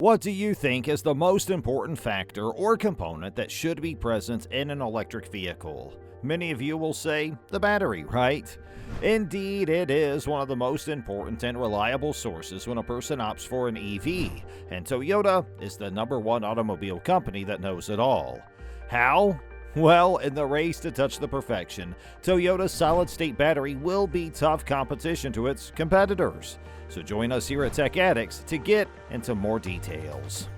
What do you think is the most important factor or component that should be present in an electric vehicle? Many of you will say the battery, right? Indeed, it is one of the most important and reliable sources when a person opts for an EV, and Toyota is the #1 automobile company that knows it all. How? Well, in the race to touch the perfection, Toyota's solid-state battery will be tough competition to its competitors. So join us here at Tech Addicts to get into more details.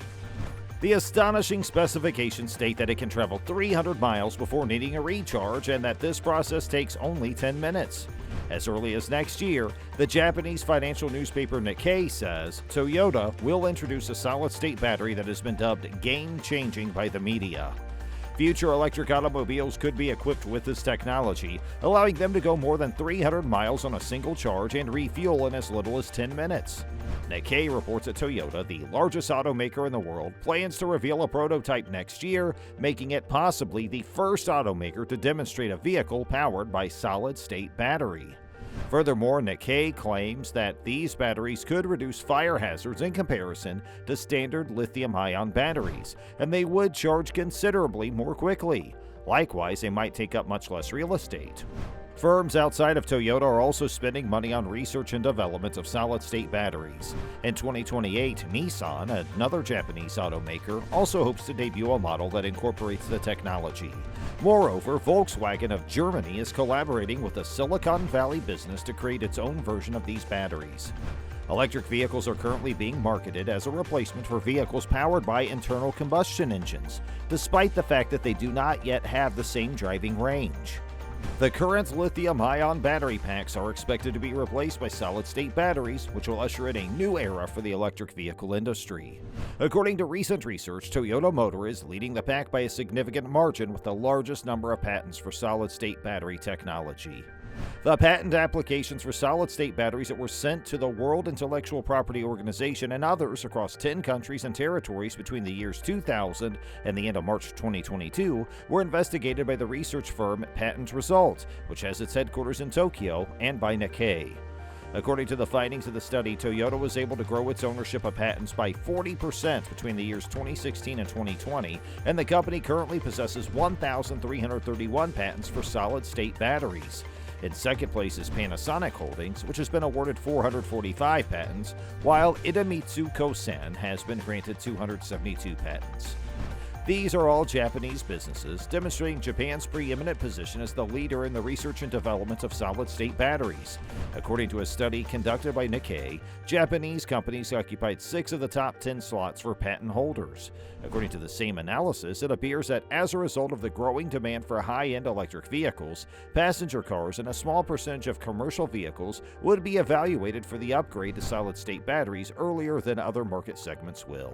The astonishing specifications state that it can travel 300 miles before needing a recharge and that this process takes only 10 minutes. As early as next year, the Japanese financial newspaper Nikkei says Toyota will introduce a solid-state battery that has been dubbed game-changing by the media. Future electric automobiles could be equipped with this technology, allowing them to go more than 300 miles on a single charge and refuel in as little as 10 minutes. Nikkei reports that Toyota, the largest automaker in the world, plans to reveal a prototype next year, making it possibly the first automaker to demonstrate a vehicle powered by solid-state battery. Furthermore, Nikkei claims that these batteries could reduce fire hazards in comparison to standard lithium-ion batteries, and they would charge considerably more quickly. Likewise, they might take up much less real estate. Firms outside of Toyota are also spending money on research and development of solid-state batteries. In 2028, Nissan, another Japanese automaker, also hopes to debut a model that incorporates the technology. Moreover, Volkswagen of Germany is collaborating with a Silicon Valley business to create its own version of these batteries. Electric vehicles are currently being marketed as a replacement for vehicles powered by internal combustion engines, despite the fact that they do not yet have the same driving range. The current lithium-ion battery packs are expected to be replaced by solid-state batteries, which will usher in a new era for the electric vehicle industry. According to recent research, Toyota Motor is leading the pack by a significant margin with the largest number of patents for solid-state battery technology. The patent applications for solid-state batteries that were sent to the World Intellectual Property Organization and others across 10 countries and territories between the years 2000 and the end of March 2022 were investigated by the research firm Patent Result, which has its headquarters in Tokyo, and by Nikkei. According to the findings of the study, Toyota was able to grow its ownership of patents by 40% between the years 2016 and 2020, and the company currently possesses 1,331 patents for solid-state batteries. In second place is Panasonic Holdings, which has been awarded 445 patents, while Idemitsu Kosen has been granted 272 patents. These are all Japanese businesses, demonstrating Japan's preeminent position as the leader in the research and development of solid-state batteries. According to a study conducted by Nikkei, Japanese companies occupied 6 of the top 10 slots for patent holders. According to the same analysis, it appears that as a result of the growing demand for high-end electric vehicles, passenger cars and a small percentage of commercial vehicles would be evaluated for the upgrade to solid-state batteries earlier than other market segments will.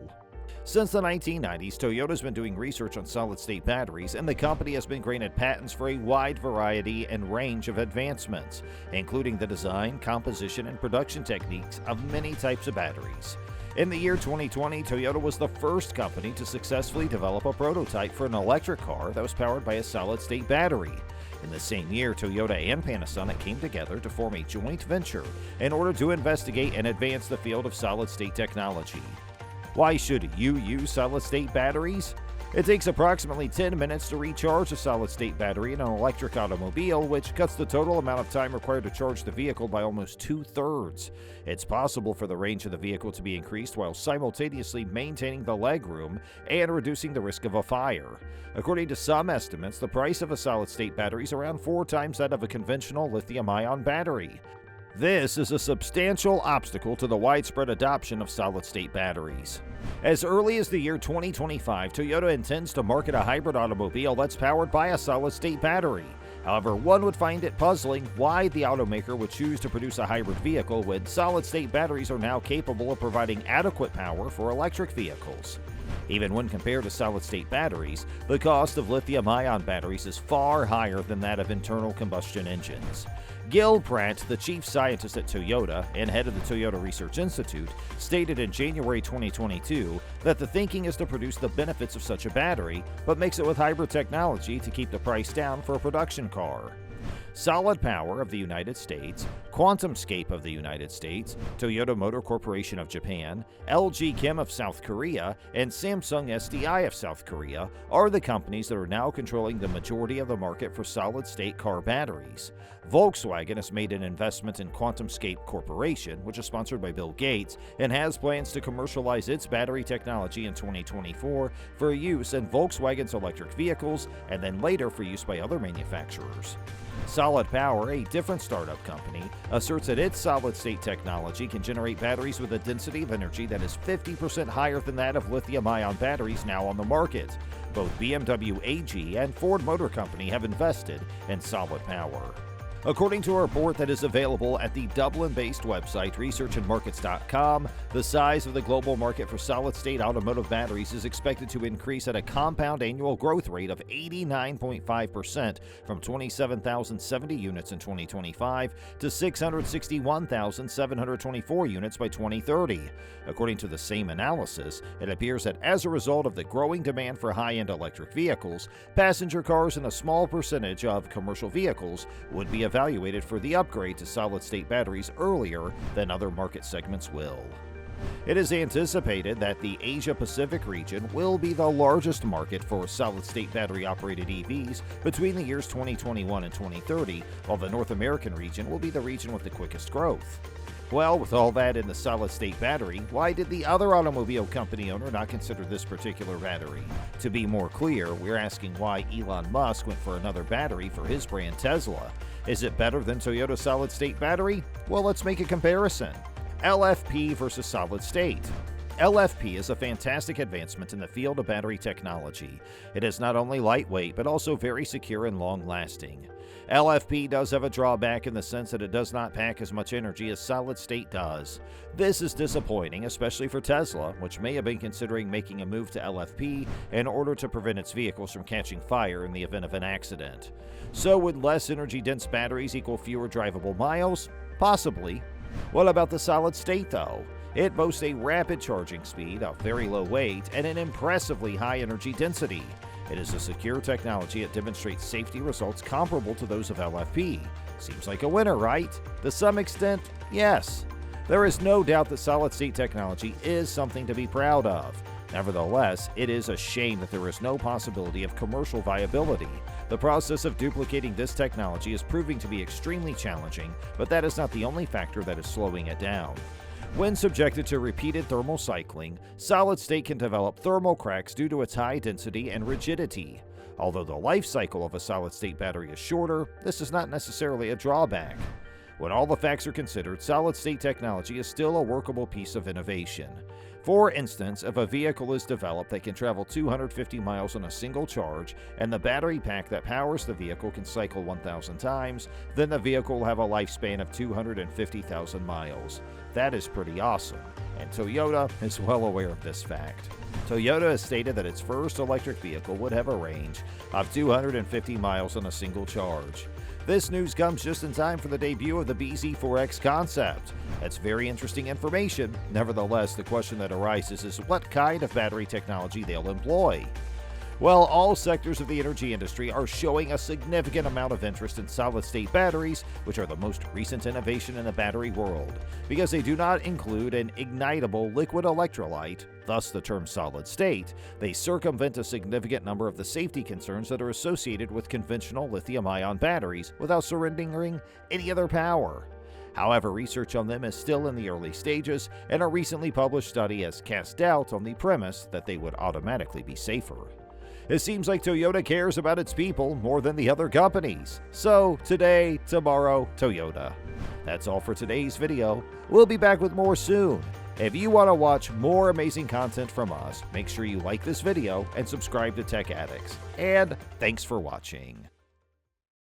Since the 1990s, Toyota's been doing research on solid-state batteries, and the company has been granted patents for a wide variety and range of advancements, including the design, composition, and production techniques of many types of batteries. In the year 2020, Toyota was the first company to successfully develop a prototype for an electric car that was powered by a solid-state battery. In the same year, Toyota and Panasonic came together to form a joint venture in order to investigate and advance the field of solid-state technology. Why should you use solid-state batteries? It takes approximately 10 minutes to recharge a solid-state battery in an electric automobile, which cuts the total amount of time required to charge the vehicle by almost 2/3. It's possible for the range of the vehicle to be increased while simultaneously maintaining the legroom and reducing the risk of a fire. According to some estimates, the price of a solid-state battery is around 4 times that of a conventional lithium-ion battery. This is a substantial obstacle to the widespread adoption of solid-state batteries. As early as the year 2025, Toyota intends to market a hybrid automobile that's powered by a solid-state battery. However, one would find it puzzling why the automaker would choose to produce a hybrid vehicle when solid-state batteries are now capable of providing adequate power for electric vehicles. Even when compared to solid-state batteries, the cost of lithium-ion batteries is far higher than that of internal combustion engines. Gil Pratt, the chief scientist at Toyota and head of the Toyota Research Institute, stated in January 2022 that the thinking is to produce the benefits of such a battery, but mix it with hybrid technology to keep the price down for a production car. Solid Power of the United States, QuantumScape of the United States, Toyota Motor Corporation of Japan, LG Chem of South Korea, and Samsung SDI of South Korea are the companies that are now controlling the majority of the market for solid-state car batteries. Volkswagen has made an investment in QuantumScape Corporation, which is sponsored by Bill Gates, and has plans to commercialize its battery technology in 2024 for use in Volkswagen's electric vehicles and then later for use by other manufacturers. Solid Power, a different startup company, asserts that its solid-state technology can generate batteries with a density of energy that is 50% higher than that of lithium-ion batteries now on the market. Both BMW AG and Ford Motor Company have invested in Solid Power. According to a report that is available at the Dublin-based website researchandmarkets.com, the size of the global market for solid-state automotive batteries is expected to increase at a compound annual growth rate of 89.5% from 27,070 units in 2025 to 661,724 units by 2030. According to the same analysis, it appears that as a result of the growing demand for high-end electric vehicles, passenger cars and a small percentage of commercial vehicles would be evaluated for the upgrade to solid-state batteries earlier than other market segments will. It is anticipated that the Asia-Pacific region will be the largest market for solid-state battery-operated EVs between the years 2021 and 2030, while the North American region will be the region with the quickest growth. Well, with all that in the solid-state battery, why did the other automobile company owner not consider this particular battery? To be more clear, we're asking why Elon Musk went for another battery for his brand Tesla. Is it better than Toyota's solid-state battery? Well, let's make a comparison. LFP versus solid-state. LFP is a fantastic advancement in the field of battery technology. It is not only lightweight, but also very secure and long-lasting. LFP does have a drawback in the sense that it does not pack as much energy as solid-state does. This is disappointing, especially for Tesla, which may have been considering making a move to LFP in order to prevent its vehicles from catching fire in the event of an accident. So would less energy-dense batteries equal fewer drivable miles? Possibly. What about the solid-state, though? It boasts a rapid charging speed, a very low weight, and an impressively high energy density. It is a secure technology that demonstrates safety results comparable to those of LFP. Seems like a winner, right? To some extent, yes. There is no doubt that solid-state technology is something to be proud of. Nevertheless, it is a shame that there is no possibility of commercial viability. The process of duplicating this technology is proving to be extremely challenging, but that is not the only factor that is slowing it down. When subjected to repeated thermal cycling, solid-state can develop thermal cracks due to its high density and rigidity. Although the life cycle of a solid-state battery is shorter, this is not necessarily a drawback. When all the facts are considered, solid-state technology is still a workable piece of innovation. For instance, if a vehicle is developed that can travel 250 miles on a single charge, and the battery pack that powers the vehicle can cycle 1,000 times, then the vehicle will have a lifespan of 250,000 miles. That is pretty awesome, and Toyota is well aware of this fact. Toyota has stated that its first electric vehicle would have a range of 250 miles on a single charge. This news comes just in time for the debut of the BZ4X concept. That's very interesting information. Nevertheless, the question that arises is what kind of battery technology they'll employ. Well, all sectors of the energy industry are showing a significant amount of interest in solid-state batteries, which are the most recent innovation in the battery world, because they do not include an ignitable liquid electrolyte, thus the term solid-state. They circumvent a significant number of the safety concerns that are associated with conventional lithium-ion batteries without surrendering any other power. However, research on them is still in the early stages, and a recently published study has cast doubt on the premise that they would automatically be safer. It seems like Toyota cares about its people more than the other companies. So, today, tomorrow, Toyota. That's all for today's video. We'll be back with more soon. If you want to watch more amazing content from us, make sure you like this video and subscribe to Tech Addicts. And thanks for watching.